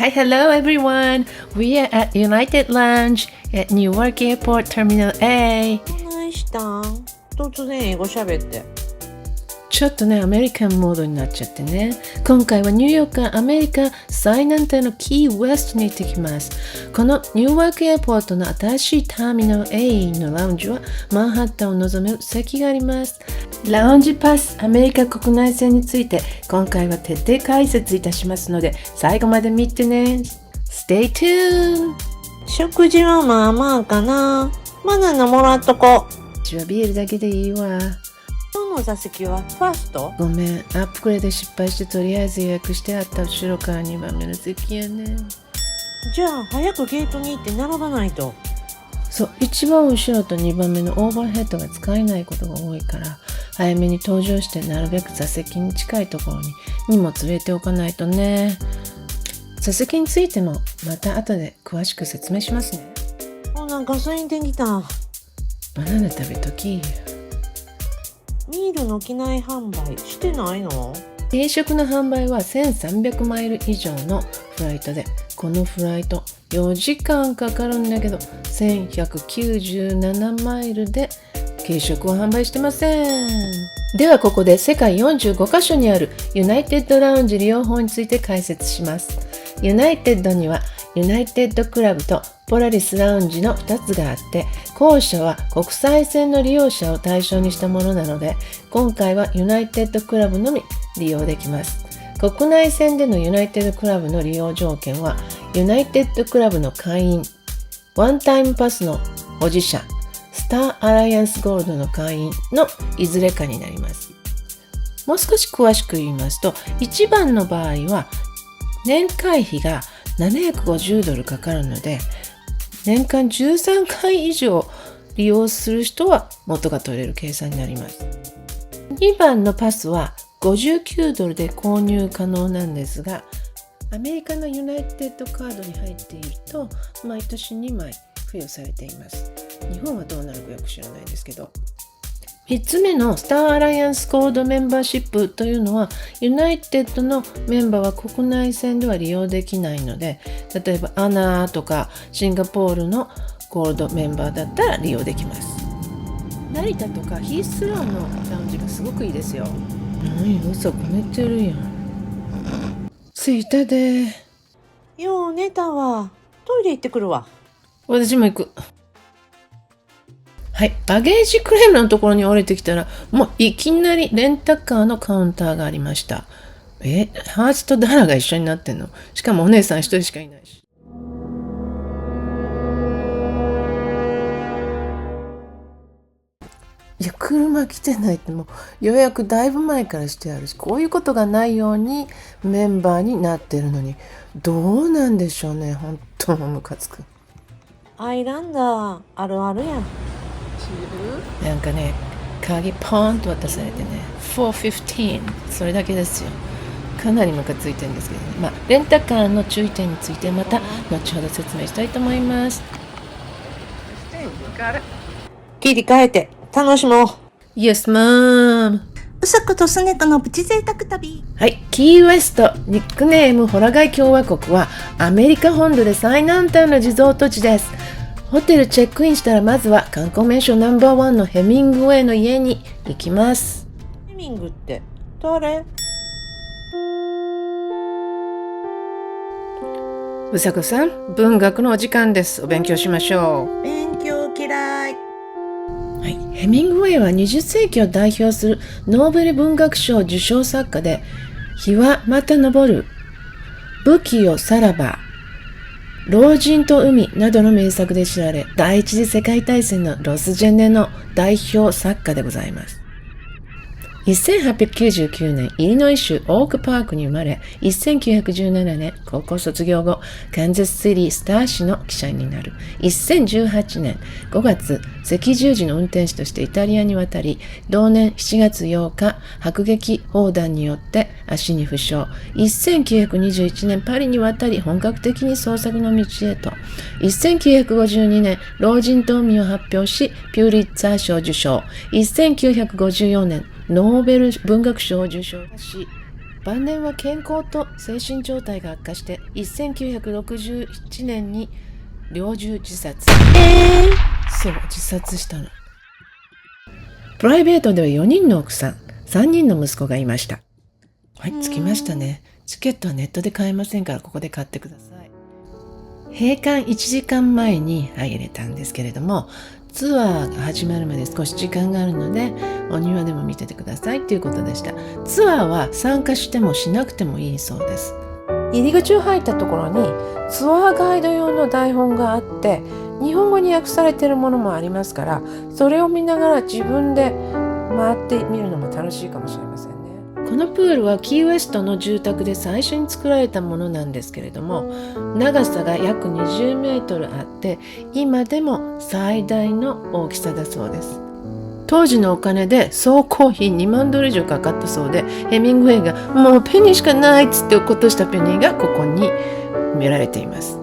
Hi, hello everyone. We are at United Lounge at Newark Airport Terminal A. どないしたん？突然英語喋って。ちょっとね、アメリカンモードになっちゃってね。今回はニューヨークからアメリカ最南端のキーウェストに行ってきます。このニューヨークエアポートの新しいターミナル A のラウンジはマンハッタンを望む席があります。ラウンジパスアメリカ国内線について今回は徹底解説いたしますので最後まで見てね。Stay tuned! 食事はまあまあかな。バナナもらっとこ。私はビールだけでいいわ。今日の座席はファースト？ごめん、アップグレード失敗してとりあえず予約してあった後ろから2番目の席やね。じゃあ早くゲートに行って並ばないと。そう、一番後ろと2番目のオーバーヘッドが使えないことが多いから早めに登場してなるべく座席に近いところに荷物入れておかないとね。座席についてもまた後で詳しく説明しますね。お腹空いてきた。バナナ食べとき。ミールの機内販売してないの？定食の販売は1300マイル以上のフライトで、このフライト4時間かかるんだけど1197マイルで軽食を販売してません。ではここで世界45カ所にあるユナイテッドラウンジ利用法について解説します。ユナイテッドにはユナイテッドクラブとポラリスラウンジの2つがあって、後者は国際線の利用者を対象にしたものなので、今回はユナイテッドクラブのみ利用できます。国内線でのユナイテッドクラブの利用条件は、ユナイテッドクラブの会員、ワンタイムパスの保持者、スターアライアンスゴールドの会員のいずれかになります。もう少し詳しく言いますと、1番の場合は年会費が$750かかるので、年間13回以上利用する人は元が取れる計算になります。2番のパスは$59で購入可能なんですが、アメリカのユナイテッドカードに入っていると毎年2枚付与されています。日本はどうなるかよく知らないですけど。3つ目のスターアライアンスコールドメンバーシップというのは、ユナイテッドのメンバーは国内線では利用できないので、例えばアナとかシンガポールのゴールドメンバーだったら利用できます。成田とかヒースローのラウンジがすごくいいですよ。嘘こねてるやん。着いたで。よう寝たわ。トイレ行ってくるわ。私も行く。はい、バゲージクレームのところに降りてきたら、もういきなりレンタカーのカウンターがありました。ハーチとダラが一緒になってんの？しかもお姉さん一人しかいないし。いや、車来てないってもう予約だいぶ前からしてあるし、こういうことがないようにメンバーになってるのに、どうなんでしょうね。本当ムカつく。アイランダーあるあるやん。なんかね、鍵ポーンと渡されてね、415、それだけですよ。かなりムカついてるんですけどね。レンタカーの注意点についてまた後ほど説明したいと思います。切り替えて楽しもう。Yes, Mom。うさことすねとのプチ贅沢旅。はい、キーウェスト、ニックネームホラガイ共和国はアメリカ本土で最南端のリゾート地です。ホテルチェックインしたらまずは観光名所ナンバー1のヘミングウェイの家に行きます。ヘミングって誰？うさこさん、文学のお時間です。お勉強しましょう。勉強嫌い。はい、ヘミングウェイは20世紀を代表するノーベル文学賞受賞作家で、日はまた昇る、武器よさらば、老人と海などの名作で知られ、第一次世界大戦のロスジェネの代表作家でございます。1899年、イリノイ州オークパークに生まれ、1917年、高校卒業後、カンザスシティスター市の記者になる。2018年5月、赤十字の運転手としてイタリアに渡り、同年7月8日、迫撃砲弾によって足に負傷。1921年、パリに渡り、本格的に創作の道へと。1952年、老人と海を発表し、ピューリッツァー賞受賞。1954年、ノーベル文学賞を受賞し、晩年は健康と精神状態が悪化して1967年に猟銃自殺。そう、自殺したの。プライベートでは4人の奥さん、3人の息子がいました。はい、着きましたね。チケットはネットで買えませんから、ここで買ってください。閉館1時間前に入れたんですけれども、ツアーが始まるまで少し時間があるので、お庭でも見ててくださいということでした。ツアーは参加してもしなくてもいいそうです。入り口を入ったところにツアーガイド用の台本があって、日本語に訳されているものもありますから、それを見ながら自分で回ってみるのも楽しいかもしれませんね。このプールはキーウェストの住宅で最初に作られたものなんですけれども、長さが約20メートルあって、今でも最大の大きさだそうです。当時のお金で総工費2万ドル以上かかったそうで、ヘミングウェイがもうペニーしかないっつって落っことしたペニーがここに埋められています。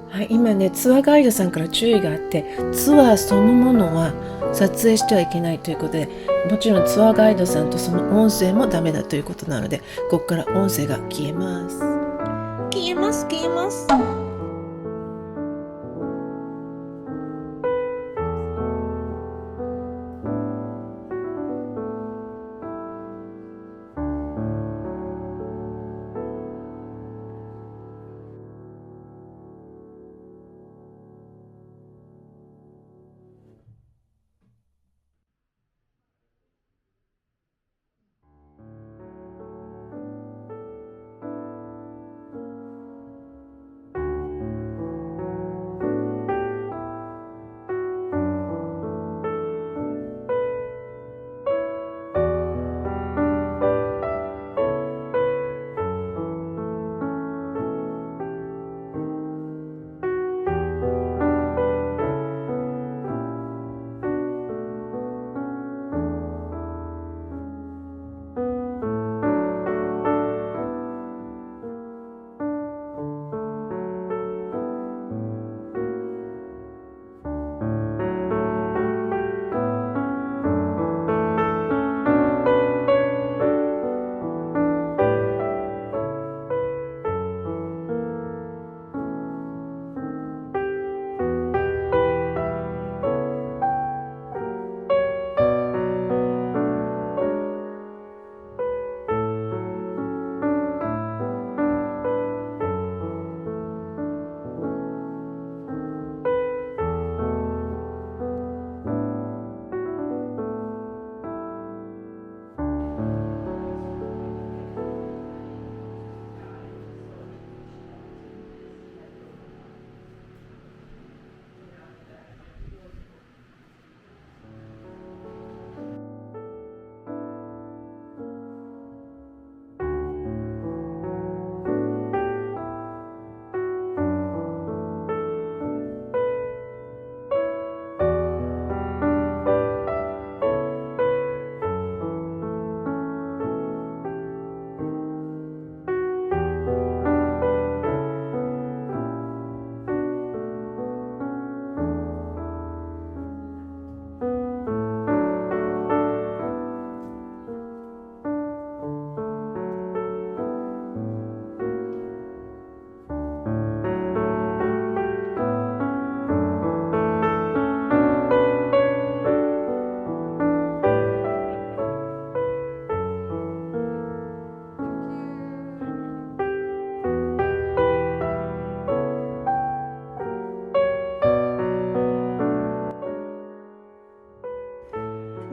はい、今ね、ツアーガイドさんから注意があって、ツアーそのものは撮影してはいけないということで、もちろんツアーガイドさんとその音声もダメだということなので、ここから音声が消えます。消えます。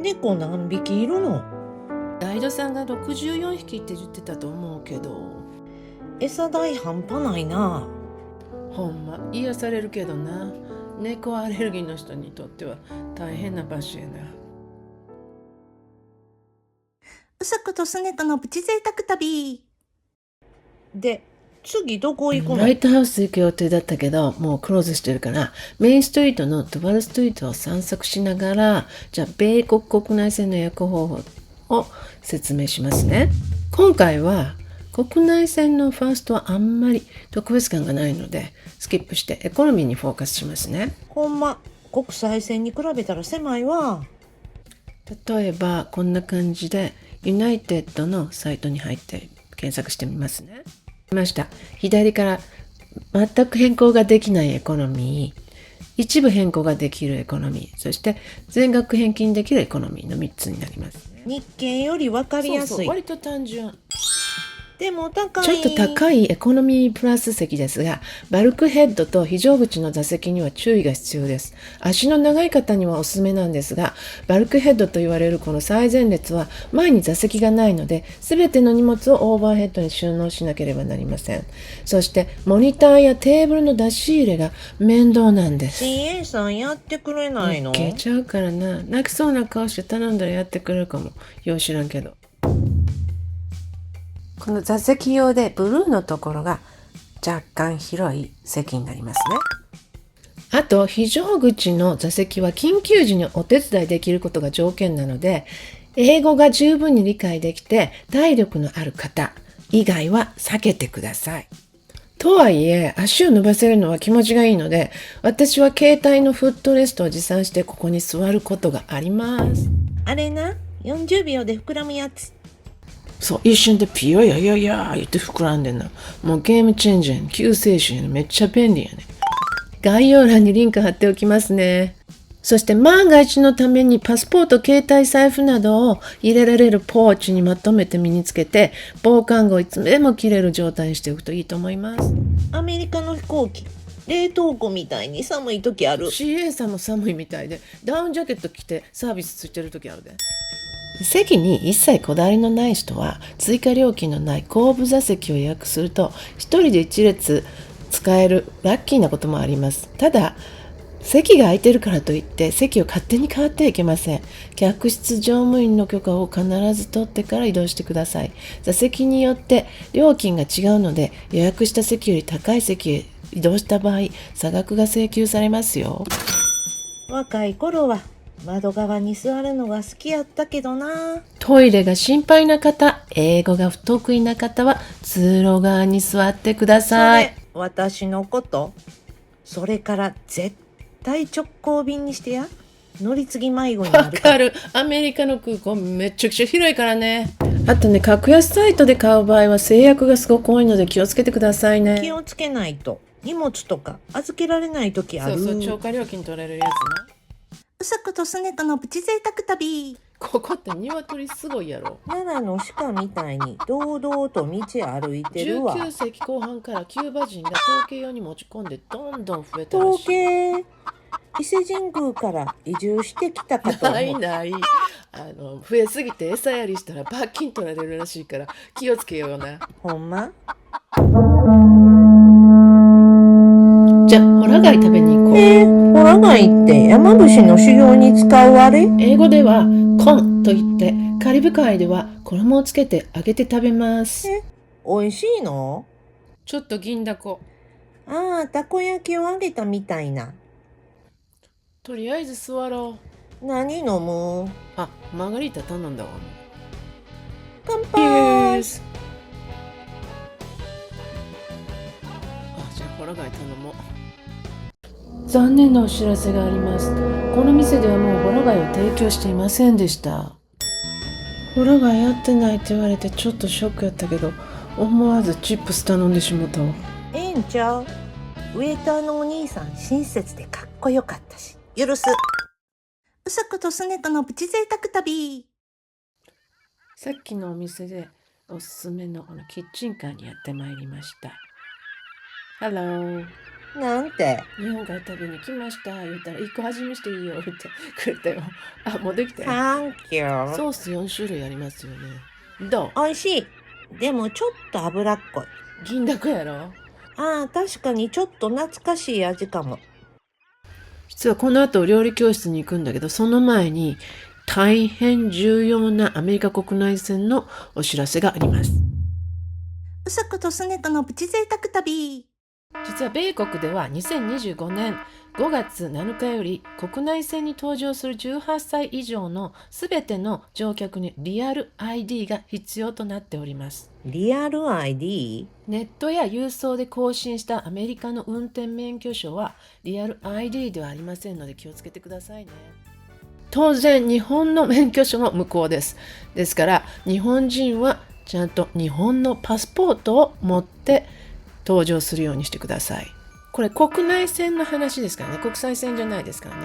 猫何匹いるの？ガイドさんが64匹って言ってたと思うけど、餌代半端ないな。ほんま癒されるけどな。猫アレルギーの人にとっては大変な場所やな。うさことすねこのプチ贅沢旅。で、次どこ行くの？ライトハウス行く予定だったけど、もうクローズしてるから、メインストリートのドバルストリートを散策しながら、じゃあ米国国内線の予約方法を説明しますね。今回は国内線のファーストはあんまり特別感がないので、スキップしてエコノミーにフォーカスしますね。ほんま、国際線に比べたら狭いわ。例えばこんな感じでユナイテッドのサイトに入って検索してみますね。来ました。左から全く変更ができないエコノミー、一部変更ができるエコノミー、そして全額返金できるエコノミーの3つになりますね。日経より分かりやすい。割と単純。でも高い。ちょっと高いエコノミープラス席ですが、バルクヘッドと非常口の座席には注意が必要です。足の長い方にはおすすめなんですが、バルクヘッドと言われるこの最前列は前に座席がないので、すべての荷物をオーバーヘッドに収納しなければなりません。そしてモニターやテーブルの出し入れが面倒なんです。CA さんやってくれないの？消えちゃうからな。泣きそうな顔して頼んだらやってくれるかも。よう知らんけど。この座席用でブルーのところが若干広い席になりますね。あと非常口の座席は緊急時にお手伝いできることが条件なので、英語が十分に理解できて体力のある方以外は避けてください。とはいえ足を伸ばせるのは気持ちがいいので、私は携帯のフットレストを持参してここに座ることがあります。あれな、40秒で膨らむやつ。そう、一瞬でピヨヨヨヨー言って膨らんでんな。もうゲームチェンジやね。救世主やね。めっちゃ便利やね。概要欄にリンク貼っておきますね。そして万が一のためにパスポート、携帯、財布などを入れられるポーチにまとめて身につけて、防寒具をいつでも着れる状態にしておくといいと思います。アメリカの飛行機、冷凍庫みたいに寒い時ある。 CA さんも寒いみたいで、ダウンジャケット着てサービスついてる時あるで。席に一切こだわりのない人は追加料金のない後部座席を予約すると一人で一列使えるラッキーなこともあります。ただ席が空いてるからといって席を勝手に変わってはいけません。客室乗務員の許可を必ず取ってから移動してください。座席によって料金が違うので、予約した席より高い席へ移動した場合差額が請求されますよ。若い頃は窓側に座るのが好きやったけどな。トイレが心配な方、英語が不得意な方は通路側に座ってください。私のこと。それから絶対直行便にしてや。乗り継ぎ迷子になわるかる。アメリカの空港めちゃくちゃ広いからね。あとね、格安サイトで買う場合は制約がすごく多いので気をつけてくださいね。気をつけないと荷物とか預けられない時ある。そうそう、超過料金取れるやつな。うさくとすねかのプチ贅沢旅。ここって鶏すごいやろ。奈良の鹿みたいに堂々と道歩いてるわ。19世紀後半からキューバ人が統計用に持ち込んでどんどん増えたら統しい。計、伊勢神宮から移住してきたかと思う。ないない。増えすぎて餌やりしたら罰金取られるらしいから気をつけような。ほんま？じゃあ、ホラ貝食べに行こう。ホラ貝って山伏の修行に使うあれ？英語ではコンと言って、カリブ海では衣をつけて揚げて食べます。美味しいの？ちょっと銀だこ。ああ、たこ焼きを揚げたみたいな。とりあえず座ろう。何飲む？あ、マーガリータ頼んだわ。乾杯。じゃあホラ貝頼もう。残念なお知らせがあります。この店ではもうホラ貝を提供していませんでした。ホラ貝やってないって言われてちょっとショックやったけど、思わずチップス頼んでしもたわ。ええんちゃう？ウェイターのお兄さん親切でかっこよかったし許す。うさくとすねかのプチ贅沢旅。さっきのお店でおすすめのこのキッチンカーにやってまいりました。ハロー。なんて？日本から食べに来ました言ったら1個味見していいよってくれたよ。あ、もうできたよ。サンキュー。ソース4種類ありますよね。どう？美味しい。でもちょっと脂っこい。銀だこやろ。ああ、確かにちょっと懐かしい味かも。実はこの後料理教室に行くんだけど、その前に大変重要なアメリカ国内線のお知らせがあります。うさくとすねかのプチ贅沢旅。実は米国では2025年5月7日より国内線に搭乗する18歳以上のすべての乗客にリアル ID が必要となっております。リアル ID？ ネットや郵送で更新したアメリカの運転免許証はリアル ID ではありませんので気をつけてくださいね。当然日本の免許証も無効です。ですから日本人はちゃんと日本のパスポートを持って搭乗するようにしてください。これ国内線の話ですからね、国際線じゃないですからね。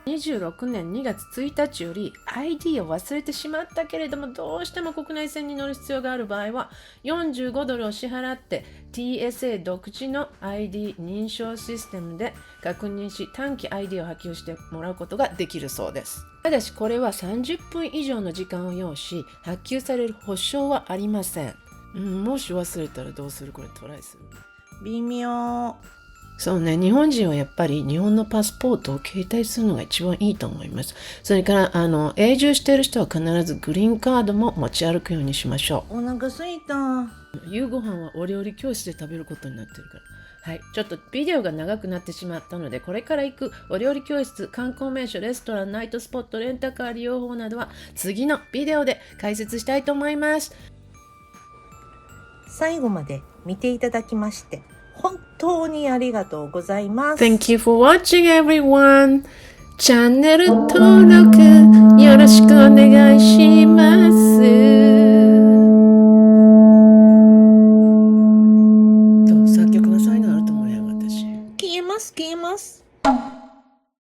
26年2月1日より ID を忘れてしまったけれども、どうしても国内線に乗る必要がある場合は45ドルを支払って TSA 独自の ID 認証システムで確認し、短期 ID を発給してもらうことができるそうです。ただしこれは30分以上の時間を要し、発給される保証はありません。もし忘れたらどうする？これトライする？微妙。そうね、日本人はやっぱり日本のパスポートを携帯するのが一番いいと思います。それから永住している人は必ずグリーンカードも持ち歩くようにしましょお腹すいた。う。夕ご飯はお料理教室で食べることになってるから。はい、ちょっとビデオが長くなってしまったので、これから行くお料理教室、観光名所、レストラン、ナイトスポット、レンタカー利用法などは次のビデオで解説したいと思います。最後まで見ていただきまして本当にありがとうございます。 Thank you for watching everyone. チャンネル登録よろしくお願いします。